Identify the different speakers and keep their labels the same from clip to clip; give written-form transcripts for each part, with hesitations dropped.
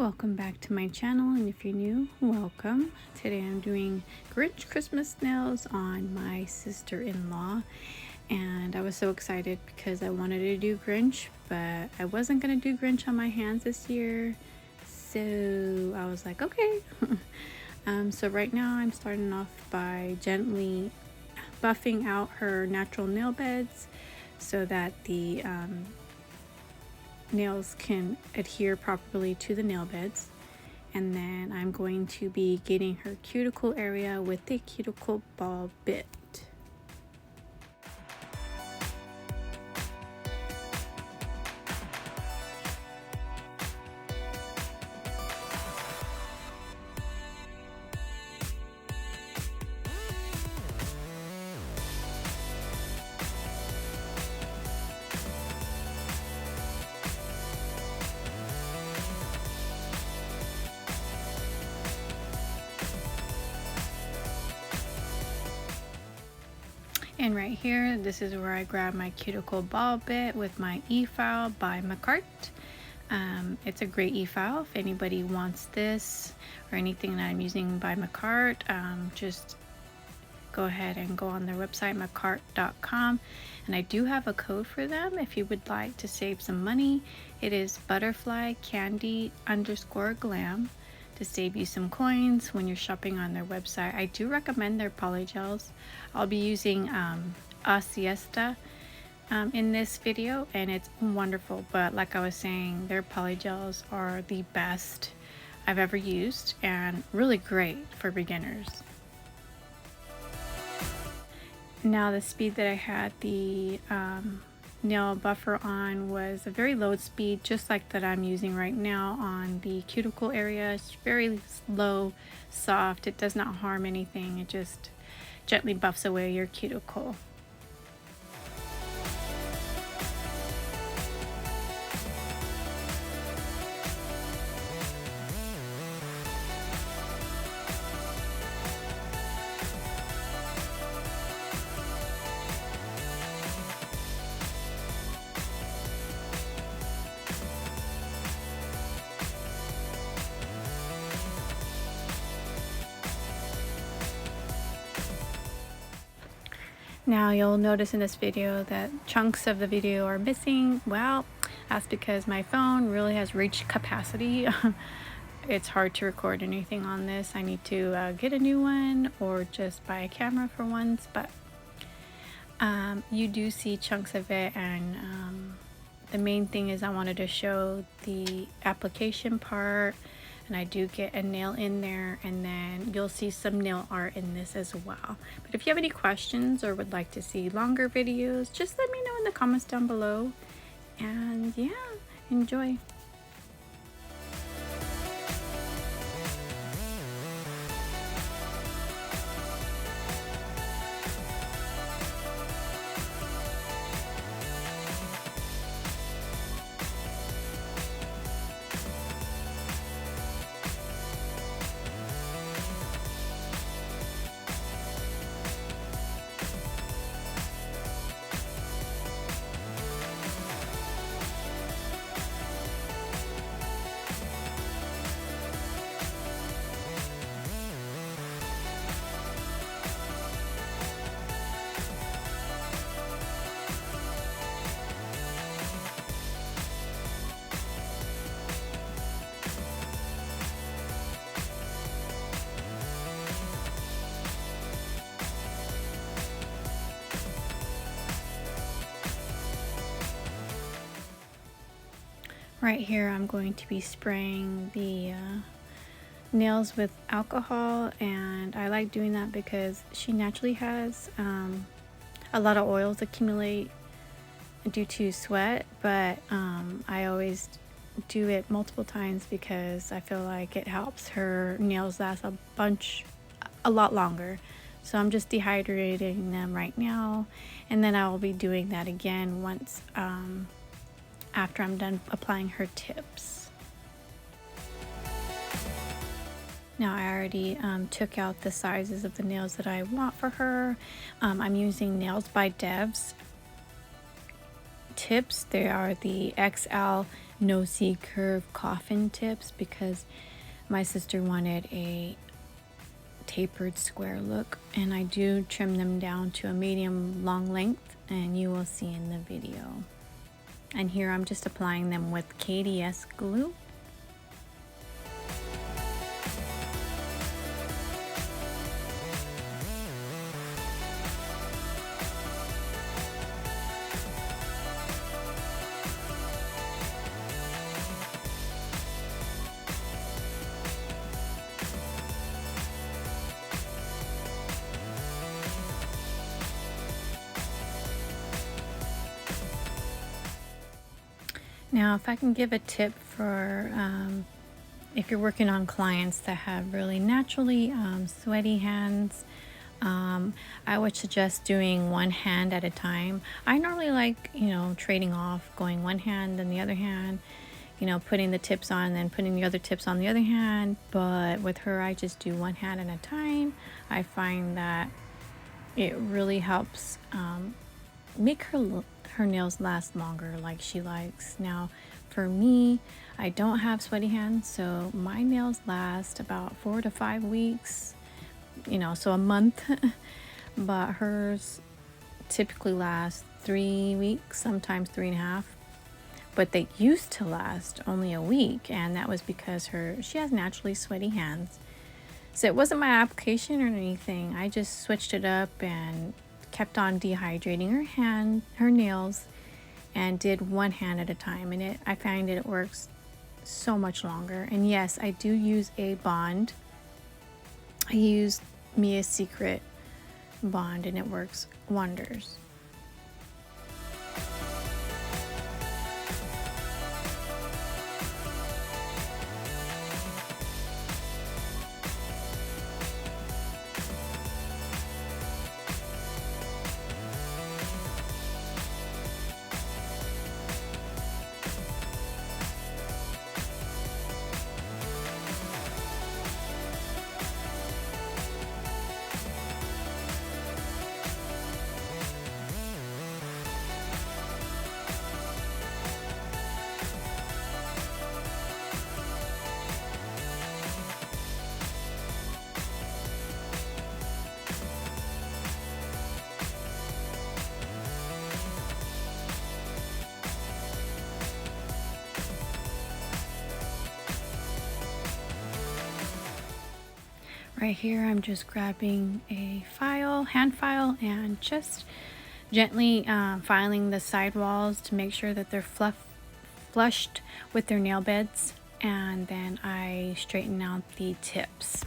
Speaker 1: Welcome back to my channel, and if you're new, welcome. Today I'm doing Grinch Christmas nails on my sister-in-law, and I was so excited because I wanted to do Grinch, but I wasn't going to do Grinch on my hands this year, so I was like, okay. So right now I'm starting off by gently buffing out her natural nail beds so that the nails can adhere properly to the nail beds, and then I'm going to be getting her cuticle area with the cuticle ball bit. And right here, this is where I grab my cuticle ball bit with my e-file by McCart. It's a great e-file. If anybody wants this or anything that I'm using by McCart, just go ahead and go on their website, mccart.com. And I do have a code for them if you would like to save some money. It is butterflycandy_glam to save you some coins when you're shopping on their website. I do recommend their polygels. I'll be using A Siesta in this video, and it's wonderful, but like I was saying, their polygels are the best I've ever used and really great for beginners. Now the speed that I had the nail buffer on was a very low speed, just like that I'm using right now on the cuticle area. It's very low, soft. It does not harm anything. It just gently buffs away your cuticle. Now you'll notice in this video that chunks of the video are missing. Well, that's because my phone really has reached capacity. It's hard to record anything on this. I need to get a new one or just buy a camera for once, but you do see chunks of it, and the main thing is I wanted to show the application part, and I do get a nail in there, and then you'll see some nail art in this as well. But if you have any questions or would like to see longer videos, just let me know in the comments down below, and yeah, enjoy. Right here I'm going to be spraying the nails with alcohol, and I like doing that because she naturally has a lot of oils accumulate due to sweat, but I always do it multiple times because I feel like it helps her nails last a lot longer. So I'm just dehydrating them right now, and then I will be doing that again once after I'm done applying her tips. Now I already took out the sizes of the nails that I want for her. I'm using Nails by Devs tips. They are the XL no C curve coffin tips because my sister wanted a tapered square look, and I do trim them down to a medium long length, and you will see in the video. And here I'm just applying them with KDS glue. Now, if I can give a tip for if you're working on clients that have really naturally sweaty hands, I would suggest doing one hand at a time. I normally like, trading off, going one hand and the other hand, putting the tips on, then putting the other tips on the other hand. But with her, I just do one hand at a time. I find that it really helps make her nails last longer like she likes. Now, for me, I don't have sweaty hands, so my nails last about 4 to 5 weeks, so a month. But hers typically last 3 weeks, sometimes 3.5. But they used to last only a week, and that was because she has naturally sweaty hands. So it wasn't my application or anything. I just switched it up and kept on dehydrating her nails, and did one hand at a time. And I find it works so much longer. And yes, I do use a bond. I use Mia's Secret bond, and it works wonders. Right here, I'm just grabbing a hand file, and just gently filing the sidewalls to make sure that they're flushed with their nail beds, and then I straighten out the tips.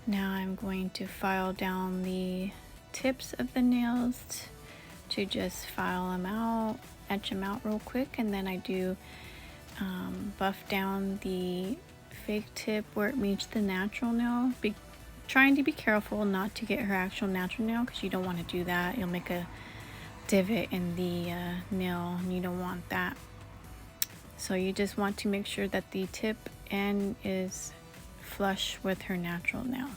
Speaker 1: Now I'm going to file down the tips of the nails to just file them out, etch them out real quick, and then I do buff down the fake tip where it meets the natural nail. Trying to be careful not to get her actual natural nail, because you don't want to do that. You'll make a divot in the nail and you don't want that. So you just want to make sure that the tip end is flush with her natural nail.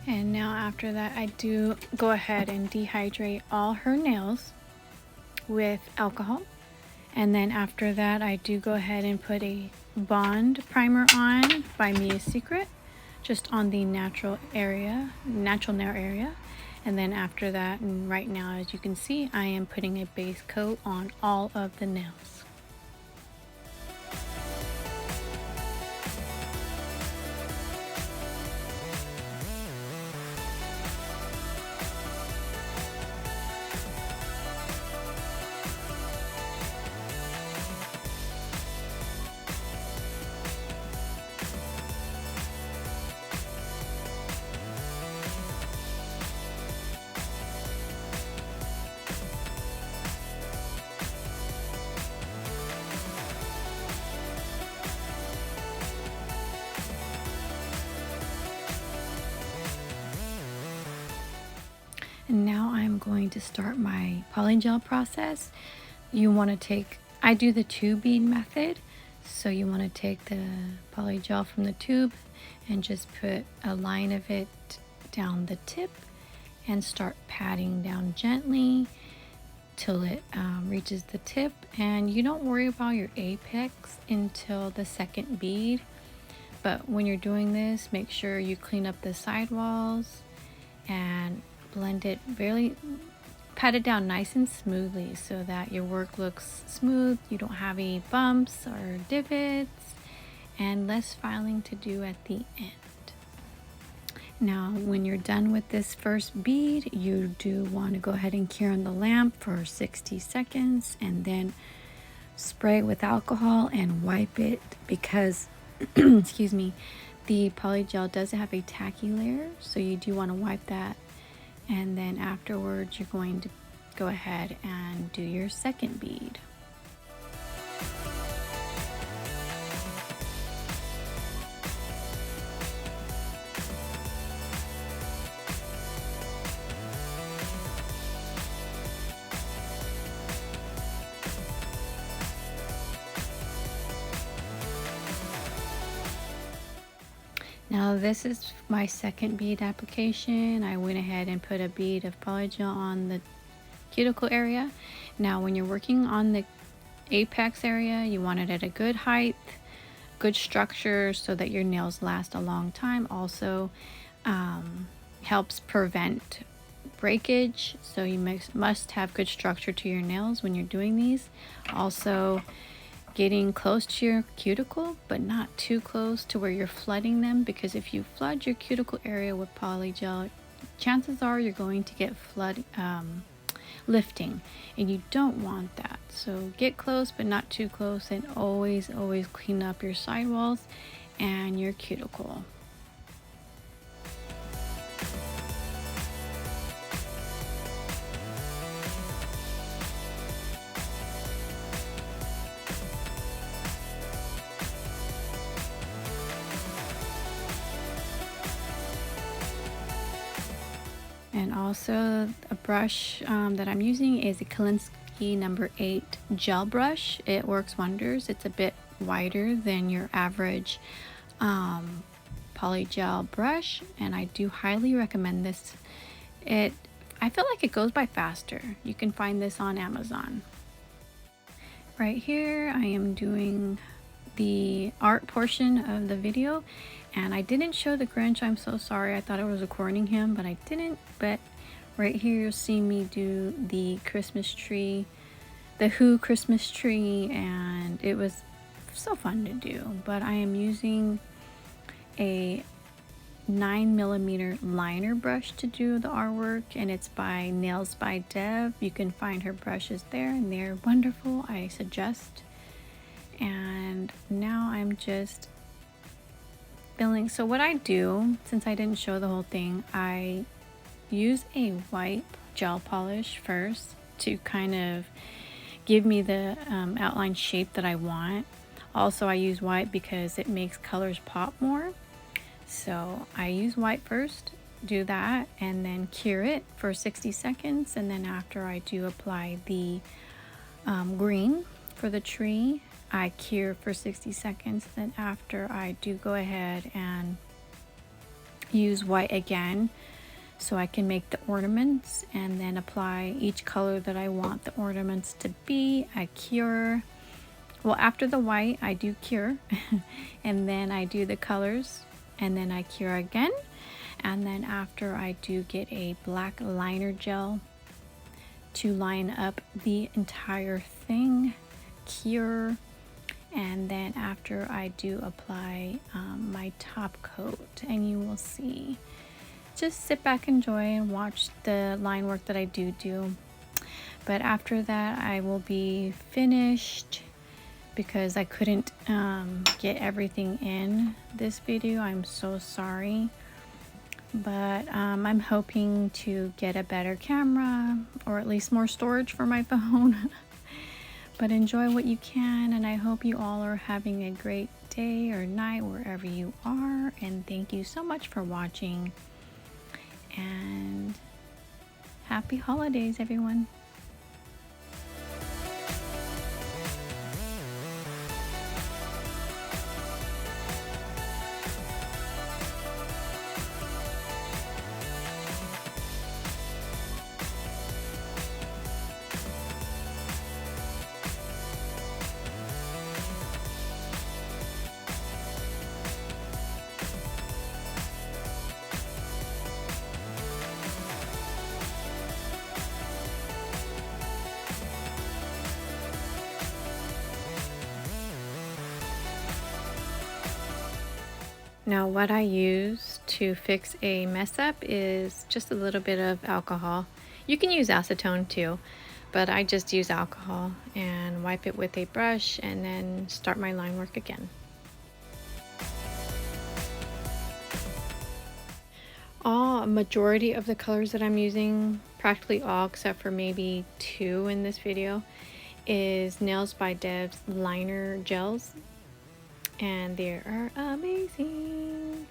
Speaker 1: And now after that, I do go ahead and dehydrate all her nails with alcohol. And then after that, I do go ahead and put a Bond primer on by Mia's Secret, just on the natural nail area. And then after that, and right now, as you can see, I am putting a base coat on all of the nails. And now I'm going to start my polygel process. You want to I do the 2 bead method. So you want to take the poly gel from the tube and just put a line of it down the tip and start patting down gently till it reaches the tip. And you don't worry about your apex until the second bead, but when you're doing this, make sure you clean up the sidewalls and blend it really, pat it down nice and smoothly so that your work looks smooth, you don't have any bumps or divots, and less filing to do at the end. Now, when you're done with this first bead, you do want to go ahead and cure on the lamp for 60 seconds and then spray it with alcohol and wipe it because, excuse me, the poly gel does have a tacky layer, so you do want to wipe that. And then afterwards, you're going to go ahead and do your second bead. Now this is my second bead application. I went ahead and put a bead of polygel on the cuticle area. Now when you're working on the apex area, you want it at a good height, good structure so that your nails last a long time. Also helps prevent breakage, so you must have good structure to your nails when you're doing these. Also getting close to your cuticle, but not too close to where you're flooding them, because if you flood your cuticle area with polygel, chances are you're going to get flood lifting, and you don't want that. So get close but not too close, and always clean up your sidewalls and your cuticle. And also a brush that I'm using is a Kolinsky number 8 gel brush. It works wonders. It's a bit wider than your average poly gel brush, and I do highly recommend this. I feel like it goes by faster. You can find this on Amazon. Right here I am doing the art portion of the video, and I didn't show the Grinch. I'm so sorry. I thought I was recording him, but I didn't. But right here you'll see me do the Christmas tree, the Who Christmas tree, and it was so fun to do. But I am using a 9mm liner brush to do the artwork, and it's by Nails by Deb. You can find her brushes there, and they're wonderful. I suggest. And now I'm just filling. So what I do, since I didn't show the whole thing, I use a white gel polish first to kind of give me the outline shape that I want. Also, I use white because it makes colors pop more. So I use white first, do that, and then cure it for 60 seconds. And then after I do apply the green for the tree, I cure for 60 seconds. Then after, I do go ahead and use white again so I can make the ornaments, and then apply each color that I want the ornaments to be. I cure. Well, after the white, I do cure and then I do the colors, and then I cure again. And then after, I do get a black liner gel to line up the entire thing, cure. And then after, I do apply my top coat, and you will see. Just sit back, enjoy, and watch the line work that I do. But after that, I will be finished because I couldn't get everything in this video. I'm so sorry. But I'm hoping to get a better camera, or at least more storage for my phone. But enjoy what you can, and I hope you all are having a great day or night wherever you are. And thank you so much for watching, and happy holidays, everyone. Now what I use to fix a mess up is just a little bit of alcohol. You can use acetone too, but I just use alcohol and wipe it with a brush and then start my line work again. A majority of the colors that I'm using, practically all except for maybe 2 in this video, is Nails by Dev's liner gels, and they are amazing.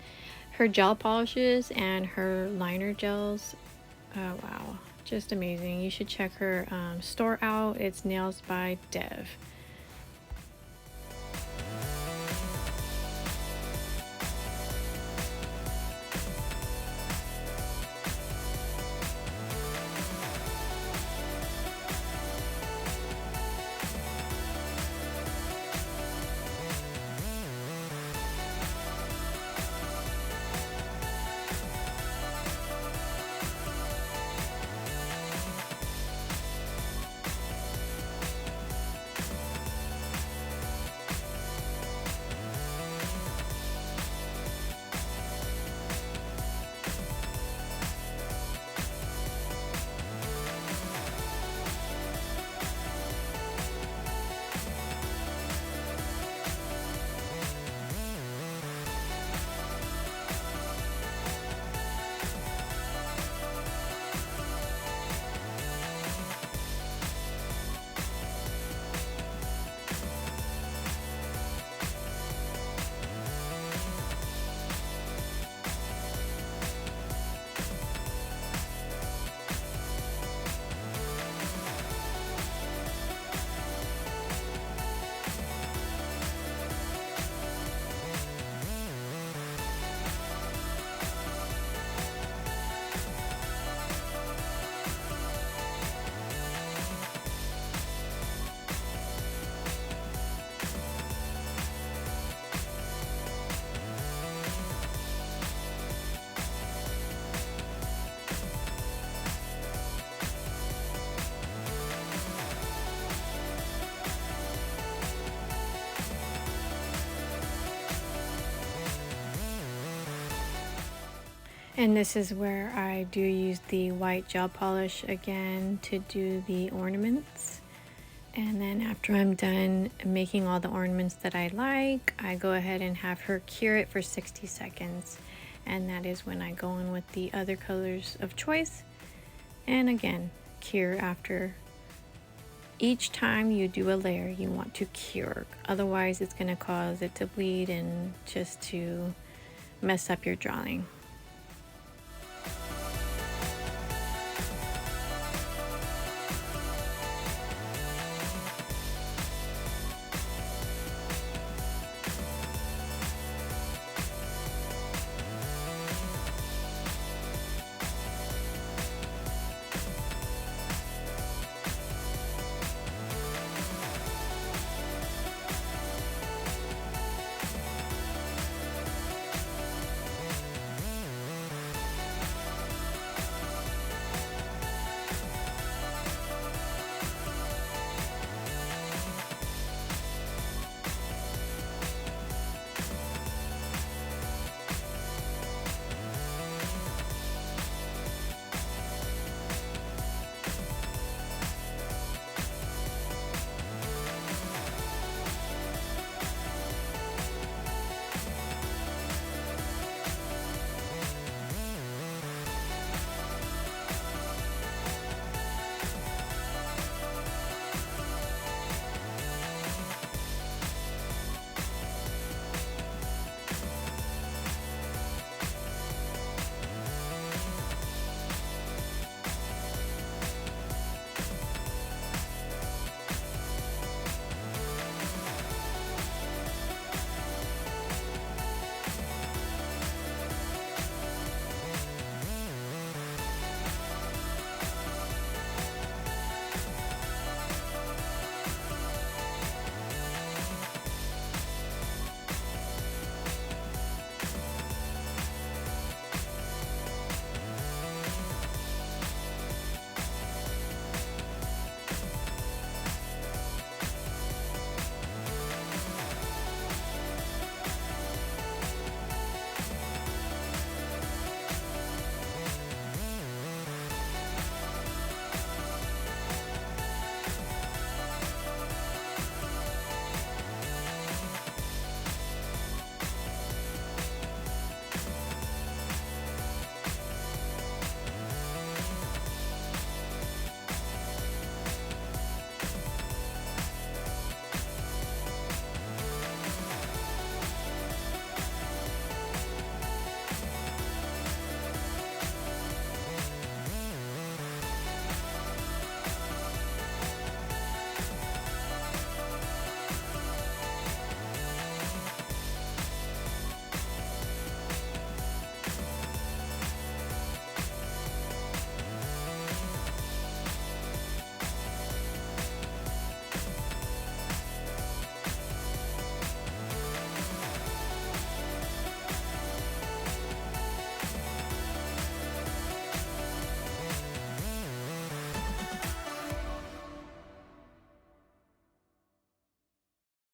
Speaker 1: Her gel polishes and her liner gels, oh wow, just amazing. You should check her store out. It's Nails by Dev. And this is where I do use the white gel polish again to do the ornaments. And then after I'm done making all the ornaments that I like, I go ahead and have her cure it for 60 seconds. And that is when I go in with the other colors of choice. And again, cure after. Each time you do a layer, you want to cure. Otherwise, it's going to cause it to bleed and just to mess up your drawing.